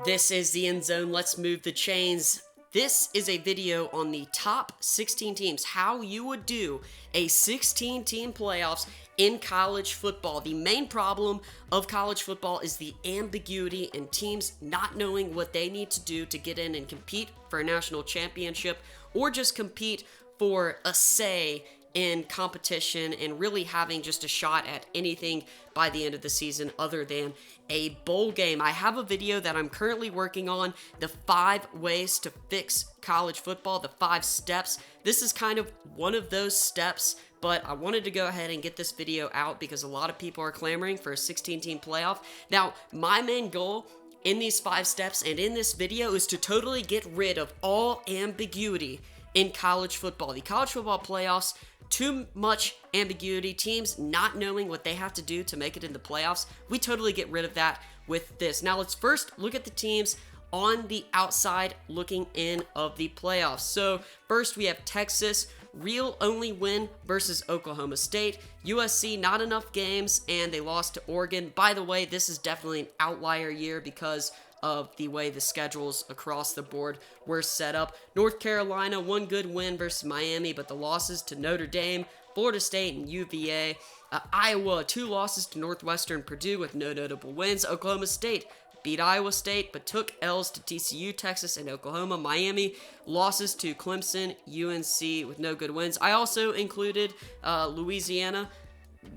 This is the End Zone. Let's move the chains. This is a video on the top 16 teams, how you would do a 16-team playoffs in college football. The main problem of college football is the ambiguity and teams not knowing what they need to do to get in and compete for a national championship or just compete for a say in competition and really having just a shot at anything by the end of the season other than a bowl game. I have a video that I'm currently working on, the 5 ways to fix college football, the 5 steps. This is kind of one of those steps, but I wanted to go ahead and get this video out because a lot of people are clamoring for a 16-team playoff. Now, my main goal in these 5 steps and in this video is to totally get rid of all ambiguity in college football. The college football playoffs, too much ambiguity, teams not knowing what they have to do to make it in the playoffs. We totally get rid of that with this. Now let's first look at the teams on the outside looking in of the playoffs. So first we have Texas, real only win versus Oklahoma State. USC, not enough games, and they lost to Oregon. By the way, this is definitely an outlier year because of the way the schedules across the board were set up. North Carolina, one good win versus Miami, but the losses to Notre Dame, Florida State, and UVA. Iowa, 2 losses to Northwestern, Purdue with no notable wins. Oklahoma State beat Iowa State, but took L's to TCU, Texas, and Oklahoma. Miami, losses to Clemson, UNC with no good wins. I also included Louisiana.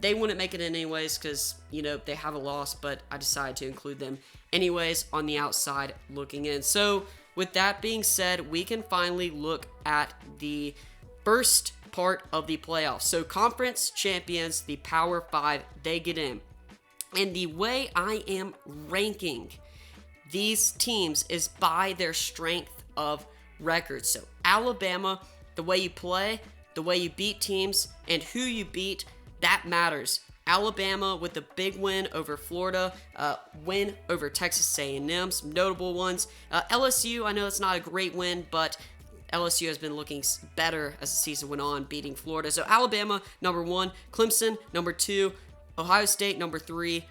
They wouldn't make it in anyways because, they have a loss, but I decided to include them anyways on the outside looking in. So with that being said, we can finally look at the first part of the playoffs. So conference champions, the Power 5, they get in. And the way I am ranking these teams is by their strength of record. So Alabama, the way you play, the way you beat teams, and who you beat, that matters. Alabama with the big win over Florida, win over Texas A&M, some notable ones. LSU, I know it's not a great win, but LSU has been looking better as the season went on, beating Florida. So Alabama, number 1, Clemson, number 2, Ohio State, number 3,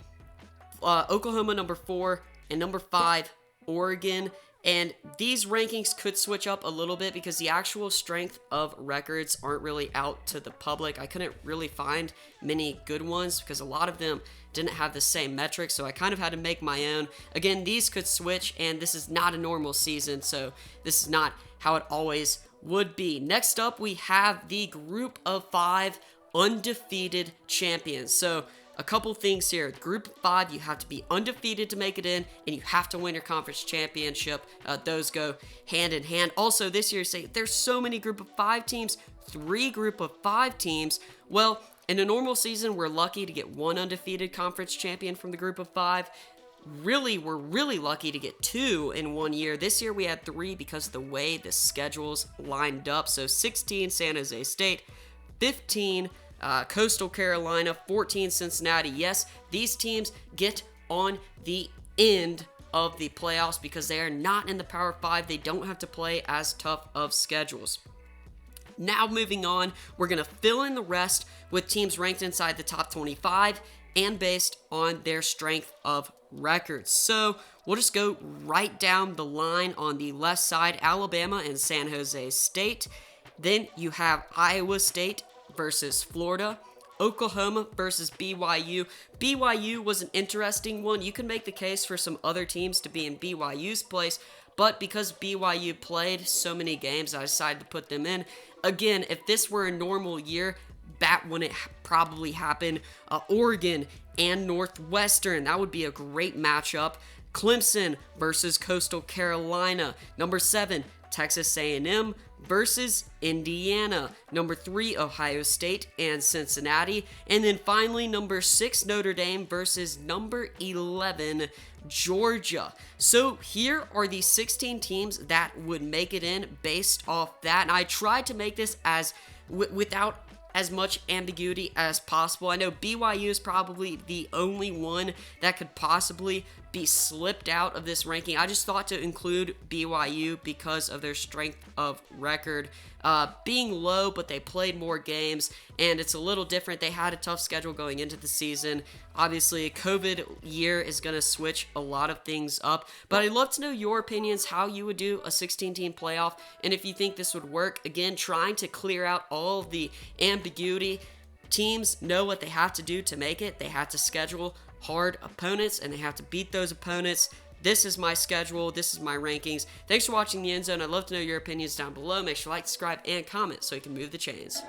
Oklahoma, number 4, and number 5, Oregon. And these rankings could switch up a little bit because the actual strength of records aren't really out to the public. I couldn't really find many good ones because a lot of them didn't have the same metrics, so I kind of had to make my own. Again, these could switch, and this is not a normal season, so this is not how it always would be. Next up, we have the group of 5 undefeated champions. So a couple things here. Group of 5, you have to be undefeated to make it in, and you have to win your conference championship. Those go hand in hand. Also, this year, there's so many group of 5 teams, 3 group of 5 teams. Well, in a normal season, we're lucky to get 1 undefeated conference champion from the group of 5. We're really lucky to get 2 in 1 year. This year, we had 3 because of the way the schedules lined up. So 16, San Jose State, 15, Coastal Carolina, 14, Cincinnati. Yes, these teams get on the end of the playoffs because they are not in the Power 5. They don't have to play as tough of schedules. Now moving on, we're going to fill in the rest with teams ranked inside the top 25 and based on their strength of records. So we'll just go right down the line on the left side, Alabama and San Jose State. Then you have Iowa State versus Florida, Oklahoma versus BYU. BYU was an interesting one. You can make the case for some other teams to be in BYU's place, but because BYU played so many games, I decided to put them in. Again, if this were a normal year, that wouldn't probably happen. Oregon and Northwestern, that would be a great matchup. Clemson versus Coastal Carolina. Number 7, Texas A&M versus Indiana. Number 3, Ohio State and Cincinnati. And then finally, number 6, Notre Dame versus number 11, Georgia. So here are the 16 teams that would make it in based off that. And I tried to make this as without as much ambiguity as possible. I know BYU is probably the only one that could possibly be slipped out of this ranking. I just thought to include BYU because of their strength of record being low, but they played more games, and it's a little different. They had a tough schedule going into the season. Obviously, a COVID year is going to switch a lot of things up, but I'd love to know your opinions, how you would do a 16-team playoff, and if you think this would work. Again, trying to clear out all of the ambiguity. Teams know what they have to do to make it. They have to schedule hard opponents, and they have to beat those opponents. This is my schedule. This is my rankings. Thanks for watching the End Zone. I'd love to know your opinions down below. Make sure to like, subscribe, and comment so you can move the chains.